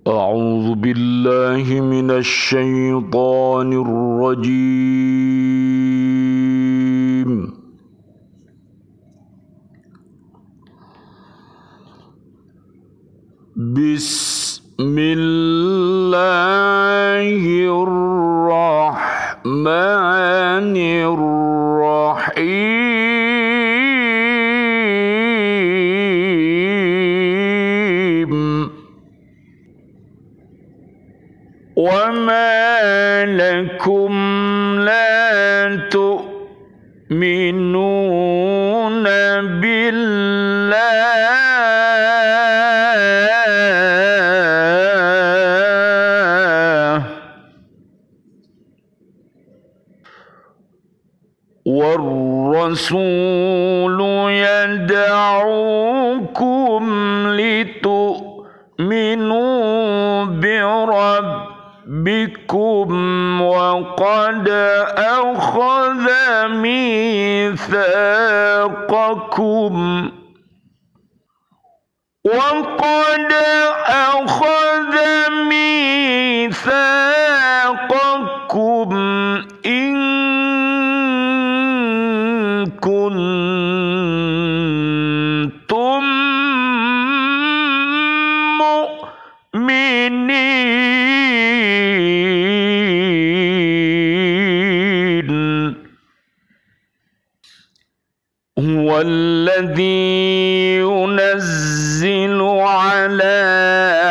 أعوذ بالله من الشيطان الرجيم. بسم الله الرحمن الرحيم. وما لكم لا تؤمنون بالله والرسول يدعوكم لتؤمنوا بربكم وقد أخذ ميثاقكم إن كنتم مؤمنين. هو الذي ينزل على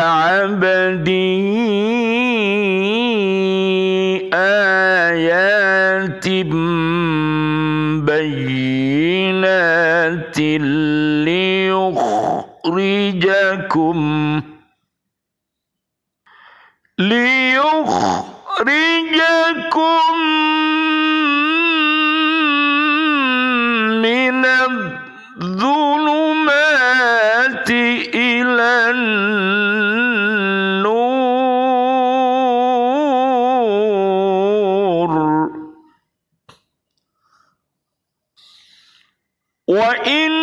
عبده آيات بينات ليخرجكم من الظلمات إلى النور وإن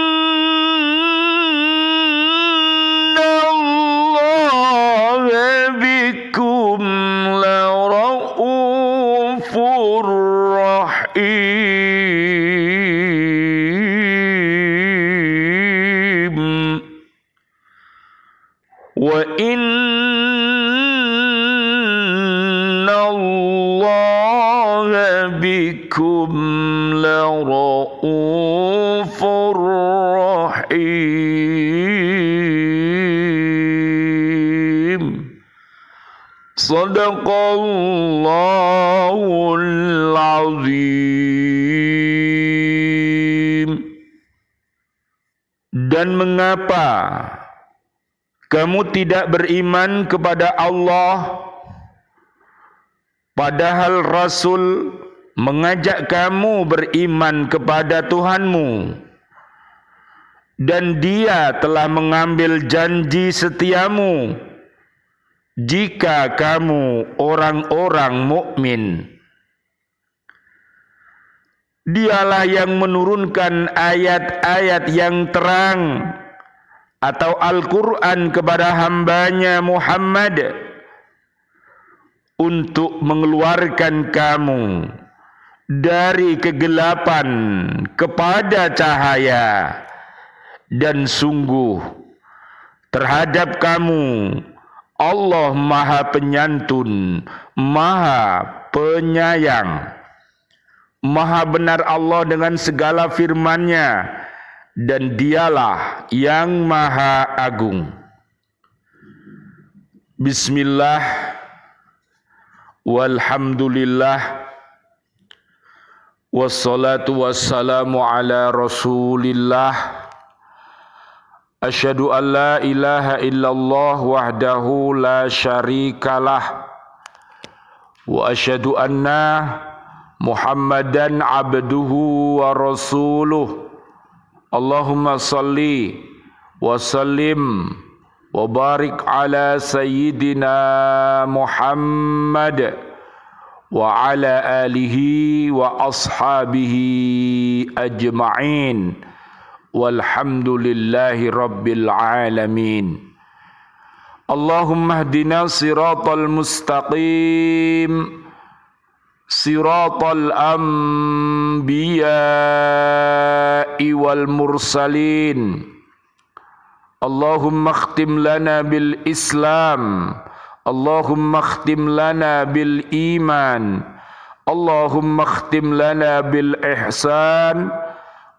الله بكم لرؤوف رحيم. وإن الله بكم لرؤوف رحيم. Sadaqallahul azim. Dan mengapa kamu tidak beriman kepada Allah, padahal Rasul mengajak kamu beriman kepada Tuhanmu, dan Dia telah mengambil janji setiamu jika kamu orang-orang mukmin. Dialah yang menurunkan ayat-ayat yang terang atau Al-Quran kepada hambanya Muhammad untuk mengeluarkan kamu dari kegelapan kepada cahaya, dan sungguh terhadap kamu Allah Maha Penyantun, Maha Penyayang. Maha benar Allah dengan segala firman-Nya, dan Dialah yang Maha Agung. Bismillah, walhamdulillah, wassalatu wassalamu ala Rasulillah. Asyhadu an la ilaha illallah wahdahu la syarikalah, wa asyhadu anna Muhammadan abduhu wa rasuluh. Allahumma salli wa sallim wa barik ala sayyidina Muhammad wa ala alihi wa ashabihi ajma'in. Walhamdulillahi rabbil alamin. Allahumma hdina siratal mustaqim, siratal anbiya'i wal mursalin. Allahumma khtim lana bil Islam, Allahumma khtim lana bil iman, Allahumma khtim lana bil ihsan,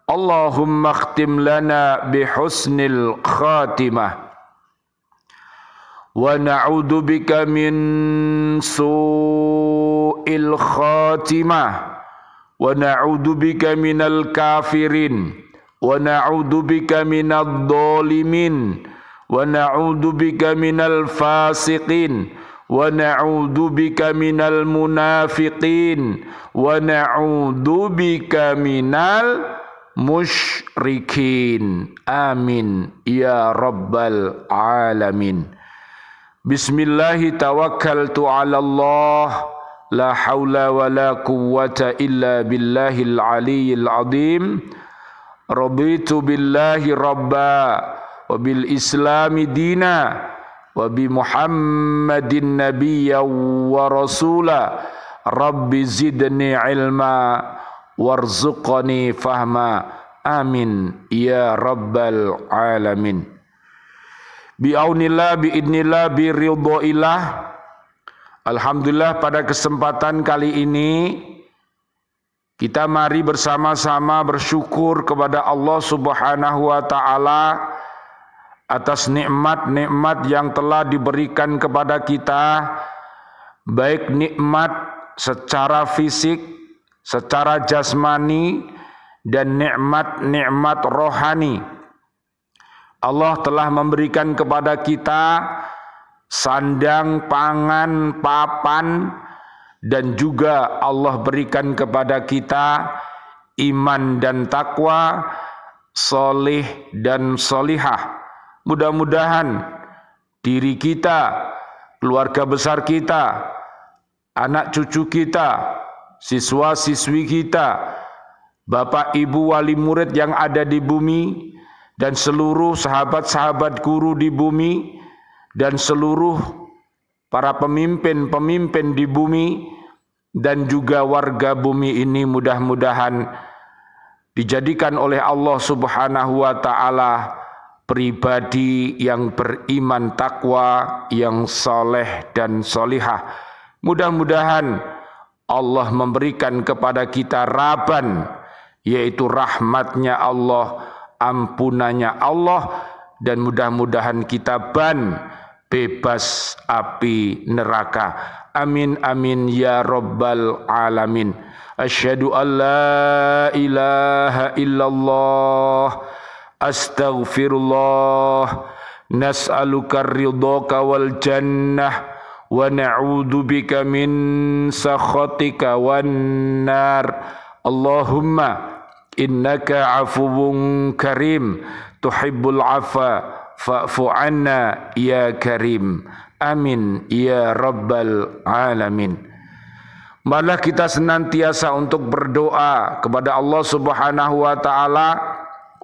Allahumma khtim lana bi husnil khatimah. Wa na'udzu bika min su'il khatimah, wa na'udzu bika minal kafirin, wa na'udzu bika minadh dhalimin, wa na'udzu bika minal fasiqin, wa na'udzu bika minal munafiqin, wa na'udzu bika minal musyrikin. Amin ya rabbal alamin. Bismillahi tawakkaltu ala Allah, la hawla wa la quwwata illa billahil aliyyil azim. Raditu billahi rabba wa bil islami dina wa bi Muhammadin nabiyya wa rasula. Rabbi zidni ilma warzuqni fahma. Amin ya rabbal alamin. Bi'aunillah, bi'idnillah, biridhoillah. Alhamdulillah, pada kesempatan kali ini kita mari bersama-sama bersyukur kepada Allah Subhanahu wa taala atas nikmat-nikmat yang telah diberikan kepada kita, baik nikmat secara fisik, secara jasmani, dan nikmat-nikmat rohani. Allah telah memberikan kepada kita sandang, pangan, papan, dan juga Allah berikan kepada kita iman dan takwa, soleh dan solihah. Mudah-mudahan diri kita, keluarga besar kita, anak cucu kita, siswa-siswi kita, bapak ibu wali murid yang ada di bumi, dan seluruh sahabat-sahabat guru di bumi, dan seluruh para pemimpin-pemimpin di bumi, dan juga warga bumi ini mudah-mudahan dijadikan oleh Allah Subhanahu wa taala pribadi yang beriman takwa, yang soleh dan solihah. Mudah-mudahan Allah memberikan kepada kita raban, yaitu rahmatnya Allah, ampunannya Allah, dan mudah-mudahan kita bebas api neraka. Amin amin ya rabbal alamin. Asyhadu an la ilaha illallah, astaghfirullah, nas'aluka ridhaka wal jannah, wa na'udzu bika min sakhatika wan nar. Allahumma innaka afuwun karim, tuhibbul afa fa'fu anna ya karim. Amin ya rabbal alamin. Marilah kita senantiasa untuk berdoa kepada Allah Subhanahu wa taala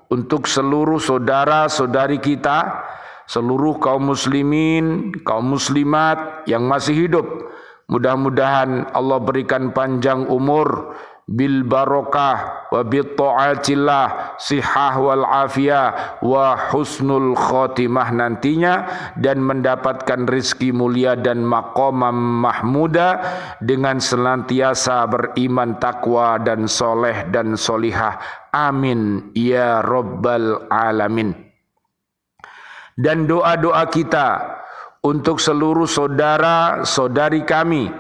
untuk seluruh saudara-saudari kita, seluruh kaum muslimin, kaum muslimat yang masih hidup. Mudah-mudahan Allah berikan panjang umur, bil barokah wa bi taatillah, sihah wal afiyah wa husnul khotimah nantinya, dan mendapatkan rizki mulia dan maqamam mahmuda dengan senantiasa beriman takwa dan soleh dan solihah. Amin ya rabbal alamin. Dan doa-doa kita untuk seluruh saudara-saudari kami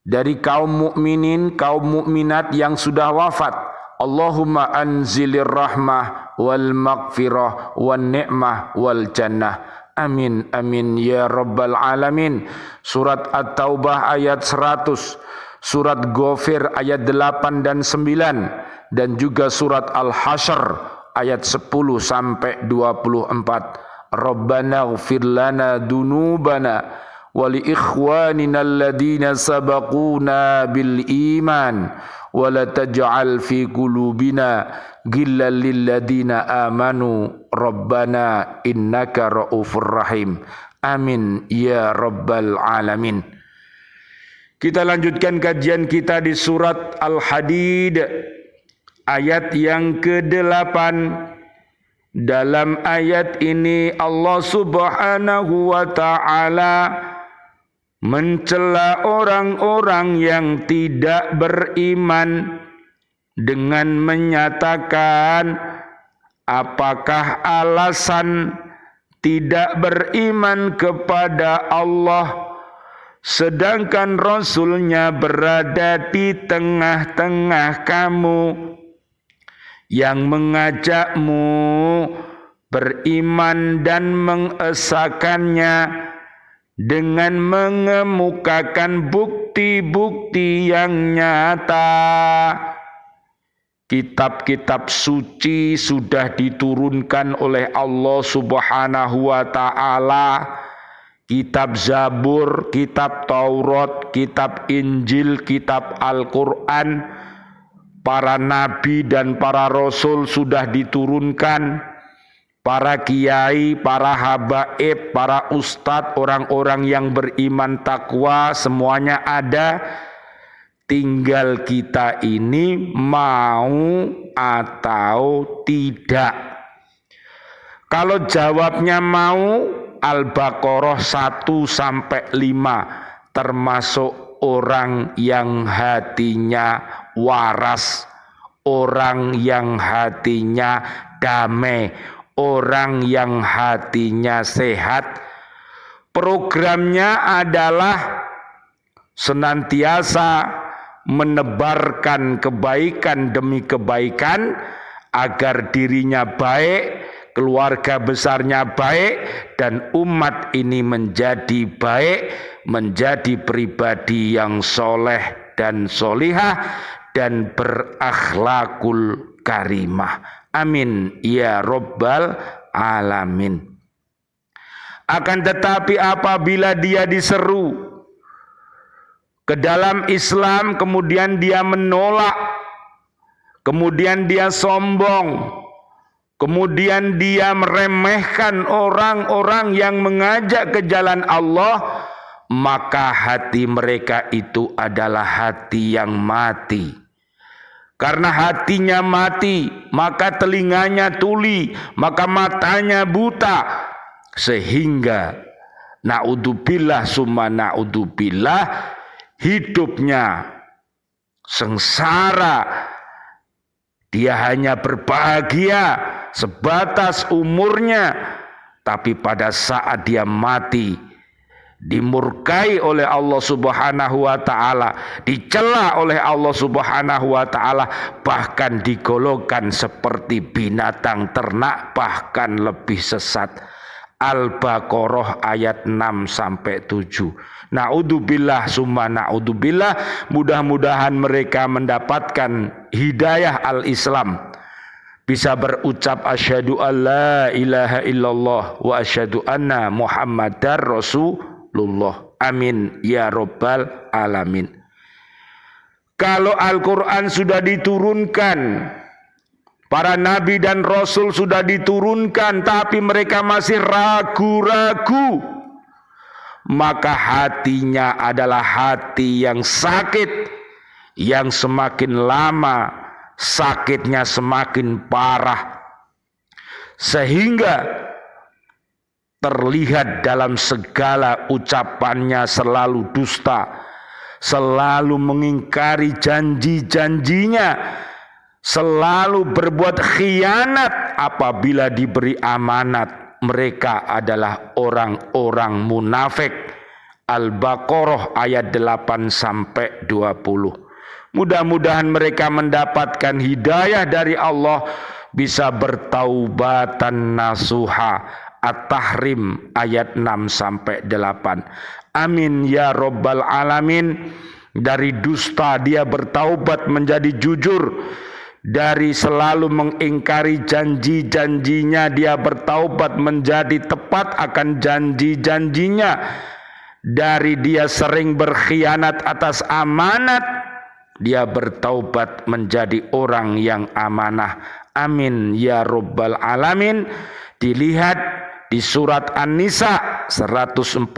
dari kaum mukminin, kaum mukminat yang sudah wafat. Allahumma anzilir rahmah wal maghfirah wan ni'mah wal jannah. Amin amin ya rabbal alamin. Surat At-Taubah ayat 100, surat Ghafir ayat 8 dan 9, dan juga surat Al-Hasyr ayat 10 sampai 24. Rabbana ighfir lana dunubana wa li ikhwanina alladhina sabaquna bil iman wa la taj'al fi qulubina ghillan lil ladzina amanu rabbana innaka raufur rahim. Amin ya rabbal alamin. Kita lanjutkan kajian kita di surat Al-Hadid ayat yang ke-8. Dalam ayat ini Allah Subhanahu wa ta'ala mencela orang-orang yang tidak beriman dengan menyatakan, apakah alasan tidak beriman kepada Allah sedangkan Rasulnya berada di tengah-tengah kamu, yang mengajakmu beriman dan mengesahkannya dengan mengemukakan bukti-bukti yang nyata. Kitab-kitab suci sudah diturunkan oleh Allah Subhanahu wa ta'ala. Kitab Zabur, kitab Taurat, kitab Injil, kitab Al-Quran, para nabi dan para rasul sudah diturunkan. Para kiai, para habaib, para ustadz, orang-orang yang beriman takwa, semuanya ada. Tinggal kita ini mau atau tidak. Kalau jawabnya mau, Al-Baqarah 1-5 termasuk orang yang hatinya waras, orang yang hatinya damai, orang yang hatinya sehat. Programnya adalah senantiasa menebarkan kebaikan demi kebaikan agar dirinya baik, keluarga besarnya baik, dan umat ini menjadi baik, menjadi pribadi yang soleh dan solihah dan berakhlakul karimah. Amin ya rabbal alamin. Akan tetapi apabila dia diseru ke dalam Islam, kemudian dia menolak, kemudian dia sombong, kemudian dia meremehkan orang-orang yang mengajak ke jalan Allah, maka hati mereka itu adalah hati yang mati. Karena hatinya mati, maka telinganya tuli, maka matanya buta, sehingga na'udzubillah summa na'udzubillah, hidupnya sengsara. Dia hanya berbahagia sebatas umurnya, tapi pada saat dia mati dimurkai oleh Allah Subhanahu wa ta'ala, dicela oleh Allah Subhanahu wa ta'ala, bahkan digolongkan seperti binatang ternak, bahkan lebih sesat. Al-Baqarah ayat 6-7. Na'udzubillah summa na'udzubillah. Mudah-mudahan mereka mendapatkan hidayah al-Islam, bisa berucap asyhadu alla ilaha illallah wa asyhadu anna muhammadar rasulullah. Amin ya rabbal alamin. Kalau Al-Quran sudah diturunkan, para nabi dan rasul sudah diturunkan, tapi mereka masih ragu-ragu, maka hatinya adalah hati yang sakit, yang semakin lama sakitnya semakin parah, sehingga terlihat dalam segala ucapannya selalu dusta, selalu mengingkari janji-janjinya, selalu berbuat khianat apabila diberi amanat. Mereka adalah orang-orang munafik. Al-Baqarah ayat 8-20. Mudah-mudahan mereka mendapatkan hidayah dari Allah, bisa bertaubatan nasuha. At-Tahrim ayat 6-8. Amin ya rabbal alamin. Dari dusta dia bertaubat menjadi jujur. Dari selalu mengingkari janji-janjinya dia bertaubat menjadi tepat akan janji-janjinya. Dari dia sering berkhianat atas amanat, dia bertaubat menjadi orang yang amanah. Amin ya rabbal alamin. Dilihat di surat An-Nisa 142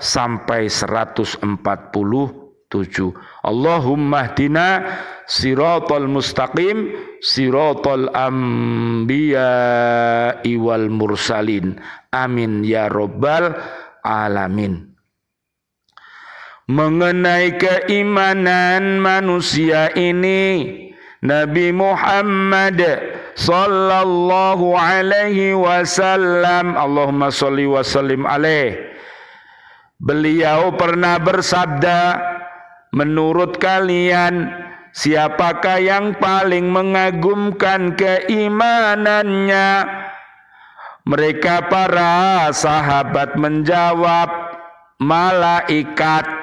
sampai 147. Allahumma hdina siratal mustaqim siratal anbiya'i wal mursalin. Amin ya rabbal alamin. Mengenai keimanan manusia ini, Nabi Muhammad sallallahu alaihi wasallam, Allahumma sholli wa sallim alaih, beliau pernah bersabda, menurut kalian siapakah yang paling mengagumkan keimanannya? Mereka para sahabat menjawab, malaikat.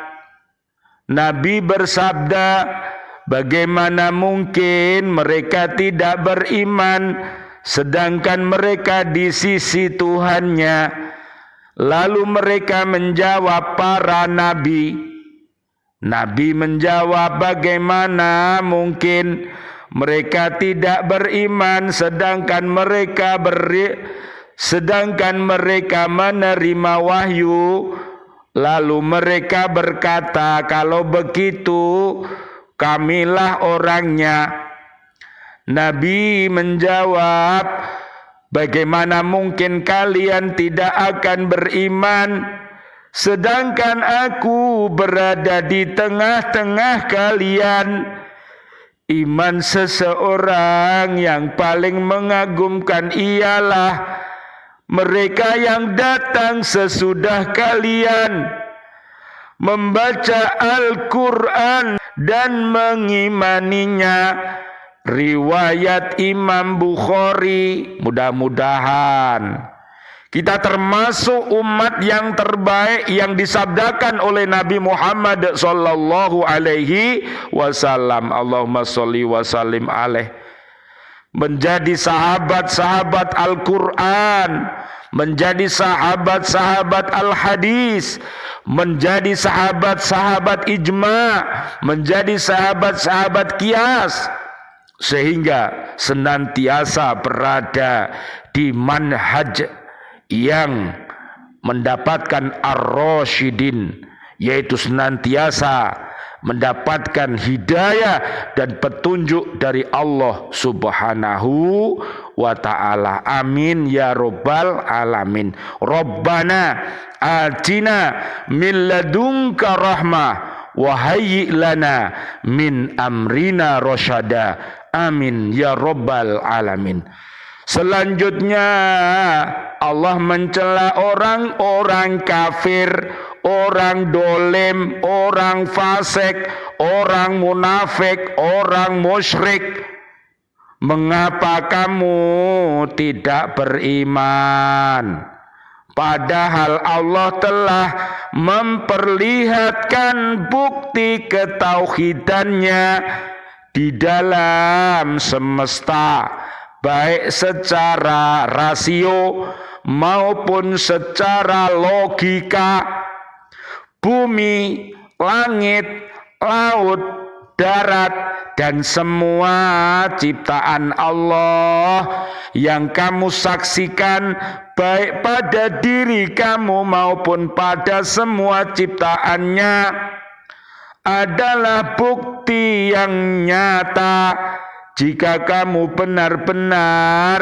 Nabi bersabda, bagaimana mungkin mereka tidak beriman sedangkan mereka di sisi Tuhannya? Lalu mereka menjawab para nabi. Nabi menjawab, bagaimana mungkin mereka tidak beriman sedangkan mereka menerima wahyu? Lalu mereka berkata, kalau begitu kamilah orangnya. Nabi menjawab, bagaimana mungkin kalian tidak akan beriman sedangkan aku berada di tengah-tengah kalian? Iman seseorang yang paling mengagumkan ialah mereka yang datang sesudah kalian membaca Al-Quran dan mengimaninya. Riwayat Imam Bukhari. Mudah-mudahan kita termasuk umat yang terbaik yang disabdakan oleh Nabi Muhammad sallallahu alaihi wasallam. Allahumma sholli wa sallim alaih. Menjadi sahabat-sahabat Al-Quran, menjadi sahabat-sahabat Al-Hadis, menjadi sahabat-sahabat ijma, menjadi sahabat-sahabat qiyas, sehingga senantiasa berada di manhaj yang mendapatkan ar-rasyidin, yaitu senantiasa mendapatkan hidayah dan petunjuk dari Allah Subhanahu wa ta'ala. Amin ya rabbal alamin. Rabbana atina min ladunka rahmah wa hayyi' lana min amrina rasyada. Amin ya rabbal alamin. Selanjutnya Allah mencela orang-orang kafir, orang dolim, orang fasik, orang munafik, orang musyrik. Mengapa kamu tidak beriman? Padahal Allah telah memperlihatkan bukti ketauhidannya di dalam semesta, baik secara rasio maupun secara logika. Bumi, langit, laut, darat, dan semua ciptaan Allah yang kamu saksikan, baik pada diri kamu maupun pada semua ciptaannya, adalah bukti yang nyata jika kamu benar-benar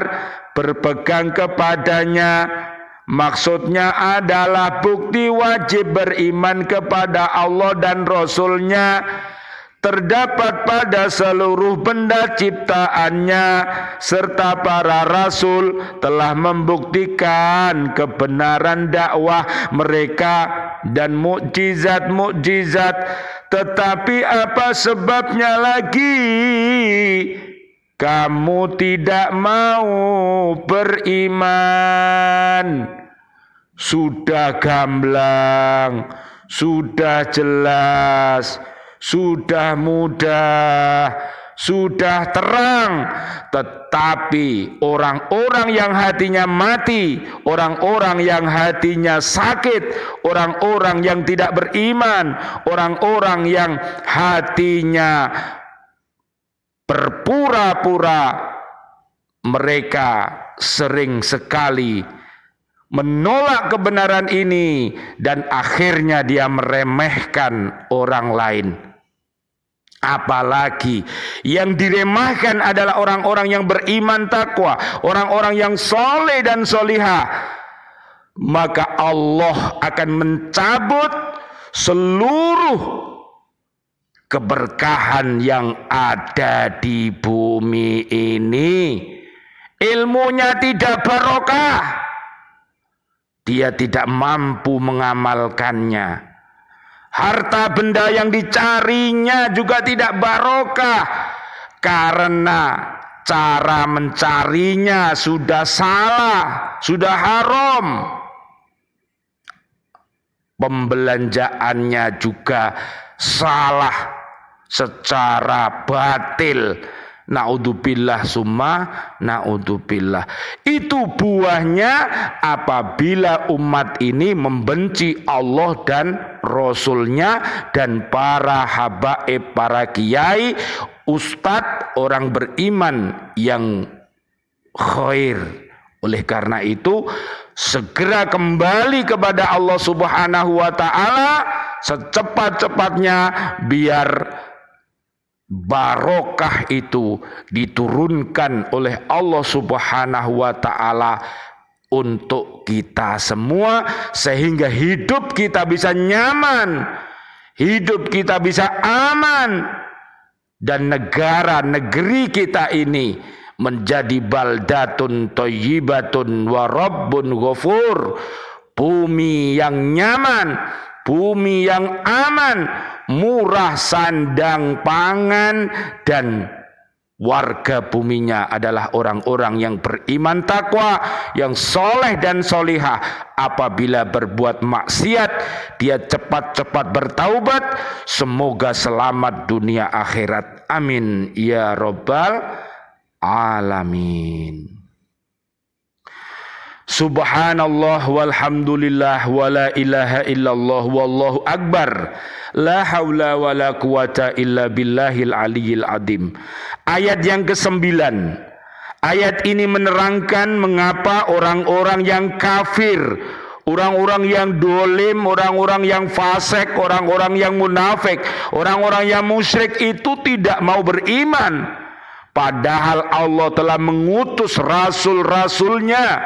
berpegang kepadanya. Maksudnya adalah bukti wajib beriman kepada Allah dan Rasul-Nya terdapat pada seluruh benda ciptaannya, serta para rasul telah membuktikan kebenaran dakwah mereka dan mukjizat-mukjizat. Tetapi apa sebabnya lagi kamu tidak mau beriman? Sudah gamblang, sudah jelas, sudah mudah, sudah terang. Tetapi orang-orang yang hatinya mati, orang-orang yang hatinya sakit, orang-orang yang tidak beriman, orang-orang yang hatinya berpura-pura, mereka sering sekali menolak kebenaran ini, dan akhirnya dia meremehkan orang lain. Apalagi yang diremehkan adalah orang-orang yang beriman takwa, orang-orang yang soleh dan solihah. Maka Allah akan mencabut seluruh keberkahan yang ada di bumi ini. Ilmunya tidak barokah, dia tidak mampu mengamalkannya. Harta benda yang dicarinya juga tidak barokah, karena cara mencarinya sudah salah, sudah haram. Pembelanjaannya juga salah secara batil. Naudzubillah summa naudzubillah. Itu buahnya apabila umat ini membenci Allah dan Rasulnya dan para habaib, para kiai, ustadz, orang beriman yang khair. Oleh karena itu, segera kembali kepada Allah Subhanahu wa ta'ala secepat-cepatnya, biar barokah itu diturunkan oleh Allah Subhanahu wa ta'ala untuk kita semua, sehingga hidup kita bisa nyaman, hidup kita bisa aman, dan negeri kita ini menjadi baldatun thayyibatun wa rabbun ghafur, bumi yang nyaman, bumi yang aman, murah sandang pangan, dan warga buminya adalah orang-orang yang beriman takwa, yang soleh dan solihah. Apabila berbuat maksiat, dia cepat-cepat bertaubat. Semoga selamat dunia akhirat. Amin ya rabbal alamin. Subhanallah walhamdulillah wala ilaha illallah wallahu akbar. La haula wala quwata illa billahil aliyyil azim. Ayat yang ke-9. Ayat ini menerangkan mengapa orang-orang yang kafir, orang-orang yang dolim, orang-orang yang fasik, orang-orang yang munafik, orang-orang yang musyrik itu tidak mau beriman. Padahal Allah telah mengutus rasul-rasulnya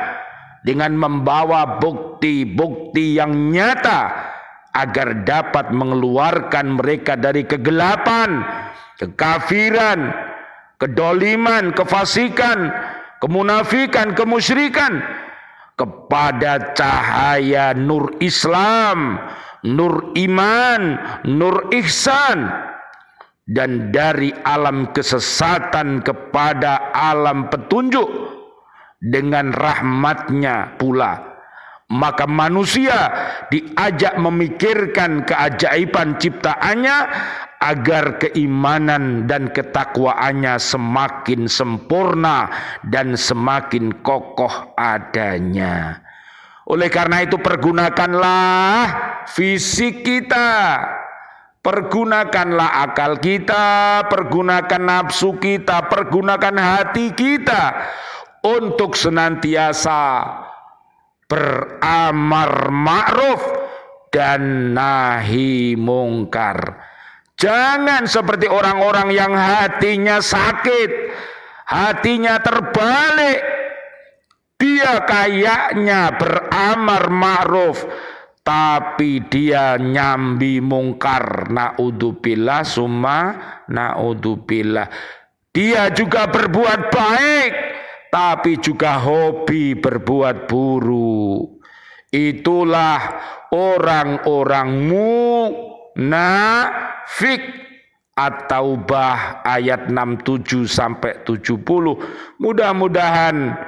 dengan membawa bukti-bukti yang nyata agar dapat mengeluarkan mereka dari kegelapan, kekafiran, kedoliman, kefasikan, kemunafikan, kemusyrikan, kepada cahaya nur Islam, nur iman, nur ihsan, dan dari alam kesesatan kepada alam petunjuk dengan rahmatnya pula. Maka manusia diajak memikirkan keajaiban ciptaannya agar keimanan dan ketakwaannya semakin sempurna dan semakin kokoh adanya. Oleh karena itu, pergunakanlah fisik kita, pergunakanlah akal kita, pergunakan nafsu kita, pergunakan hati kita untuk senantiasa beramar ma'ruf dan nahi mungkar. Jangan seperti orang-orang yang hatinya sakit, hatinya terbalik. Dia kayaknya beramar ma'ruf, tapi dia nyambi mungkar. Naudzubillah summa naudzubillah. Dia juga berbuat baik, tapi juga hobi berbuat buruk. Itulah orang-orang munafik. At-Taubah ayat 67 sampai 70. Mudah-mudahan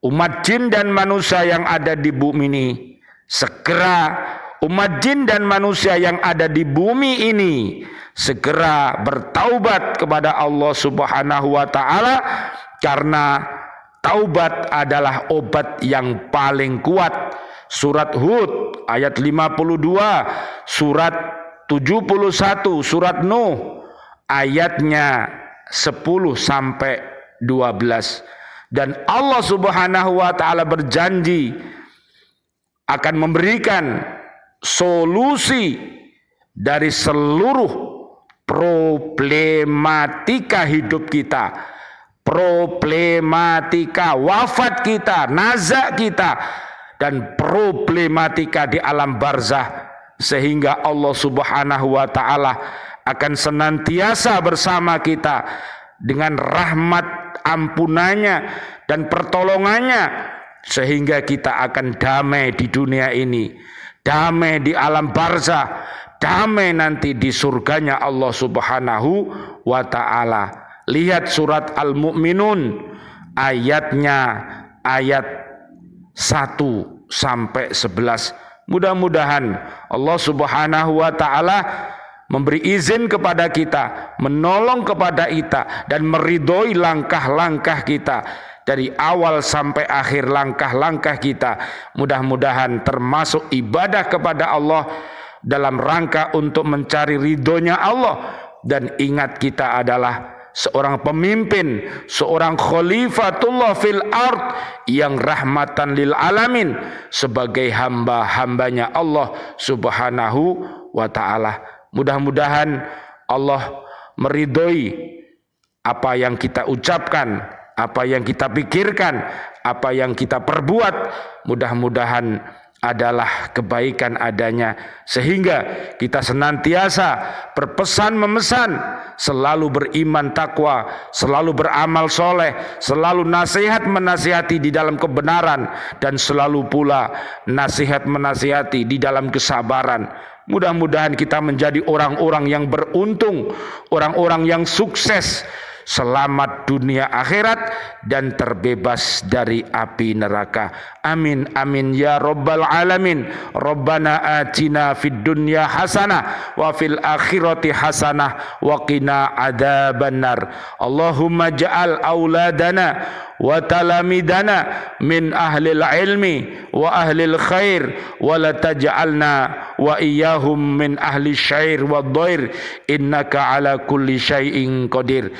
umat jin dan manusia yang ada di bumi ini segera, umat jin dan manusia yang ada di bumi ini segera bertaubat kepada Allah Subhanahu wa ta'ala, karena taubat adalah obat yang paling kuat. Surat Hud ayat 52, surat 71, surat Nuh ayatnya 10 sampai 12. Dan Allah Subhanahu wa ta'ala berjanji akan memberikan solusi dari seluruh problematika hidup kita, problematika wafat kita, nazak kita, dan problematika di alam barzah, sehingga Allah Subhanahu wa ta'ala akan senantiasa bersama kita dengan rahmat ampunannya dan pertolongannya, sehingga kita akan damai di dunia ini, damai di alam barzah, damai nanti di surganya Allah Subhanahu wa ta'ala. Lihat surat Al-Mu'minun ayatnya, ayat 1 sampai 11. Mudah-mudahan Allah Subhanahu wa ta'ala memberi izin kepada kita, menolong kepada kita, dan meridhoi langkah-langkah kita dari awal sampai akhir langkah-langkah kita. Mudah-mudahan termasuk ibadah kepada Allah dalam rangka untuk mencari ridhonya Allah. Dan ingat, kita adalah seorang pemimpin, seorang khalifatullah fil ard yang rahmatan lil alamin, sebagai hamba-hambanya Allah Subhanahu wa ta'ala. Mudah-mudahan Allah meridhoi apa yang kita ucapkan, apa yang kita pikirkan, apa yang kita perbuat. Mudah-mudahan adalah kebaikan adanya, sehingga kita senantiasa berpesan memesan, selalu beriman takwa, selalu beramal soleh, selalu nasihat menasihati di dalam kebenaran, dan selalu pula nasihat menasihati di dalam kesabaran. Mudah-mudahan kita menjadi orang-orang yang beruntung, orang-orang yang sukses, selamat dunia akhirat, dan terbebas dari api neraka. Amin amin ya rabbal alamin. Rabbana atina fid dunya hasanah wa fil akhirati hasanah wa qina adzabannar. Allahumma ja'al auladana wa talamidana min ahlil ilmi wa ahlil khair, wa la taj'alna wa iyyahum min ahli syair wa dhair, innaka ala kulli syai'in qadir.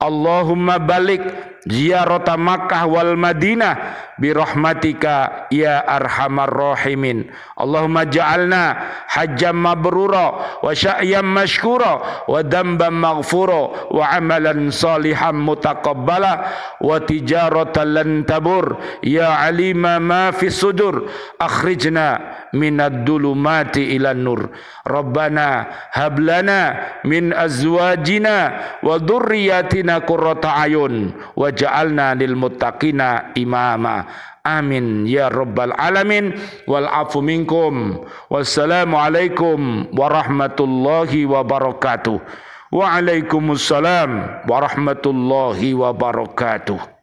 Allahumma balik ziyarata Makkah wal Madinah birahmatika ya arhamar rahimin. Allahumma ja'alna hajjam mabrura wa sya'yam mashkura wa damban maghfura wa amalan salihan mutaqabbala wa tijaratan lan tabur ya alima ma fi sudur, akhrijna minad dulumati ilan nur. Rabbana hablana min azwajina wa dhurriyyatina qurrata ayun waj'alna lil muttaqina imama. Amin ya rabbal alamin. Wal afu minkum. Wassalamu alaikum warahmatullahi wabarakatuh. Waalaikumsalam warahmatullahi wabarakatuh.